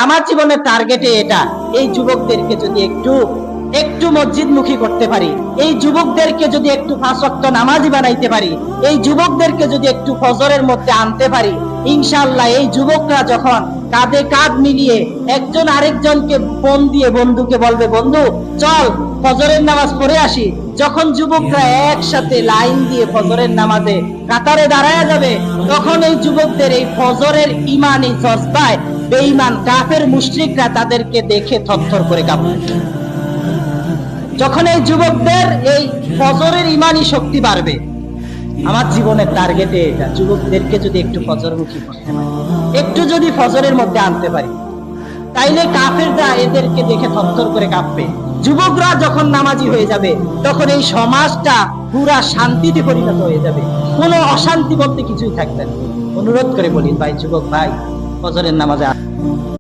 আমার জীবনের টার্গেটে এটা, এই যুবকদেরকে যদি একটু একটু মসজিদমুখী করতে পারি, এই যুবকদেরকে যদি একটু 5 ওয়াক্ত নামাজি বানাইতে পারি, এই যুবকদেরকে যদি একটু ফজরের মধ্যে আনতে পারি, ইনশাআল্লাহ এই যুবকরা যখন কাঁধে কাঁধ মিলিয়ে একজন আরেকজনকে ফোন দিয়ে বন্ধুকে বলবে, বন্ধু চল ফজরের নামাজ পড়ে আসি, যখন যুবকরা একসাথে লাইন দিয়ে ফজরের নামাজে কাতারে দাঁড়ায় যাবে, তখন এই যুবকদের এই ফজরের ইমানি জজবায় বেঈমান কাফের মুশরিকরা তাদেরকে দেখে থরথর করে কাঁপবে। যখন এই যুবকদের এই ফজরের ইমানি শক্তি বাড়বে, আমার জীবনের টার্গেটে এটা, যুবকদেরকে যদি একটু ফজরমুখী করতে পারি, একটু যদি ফজরের মধ্যে আনতে পারি, তাইলে কাফেররা এদেরকে দেখে থরথর করে কাঁপবে। যুবকরা যখন নামাজি হয়ে যাবে, তখন এই সমাজটা পুরা শান্তিতে পরিণত হয়ে যাবে, কোনো অশান্তি বলতে কিছুই থাকবে না। অনুরোধ করে বলি ভাই, যুবক ভাই, ফজরের নামাজে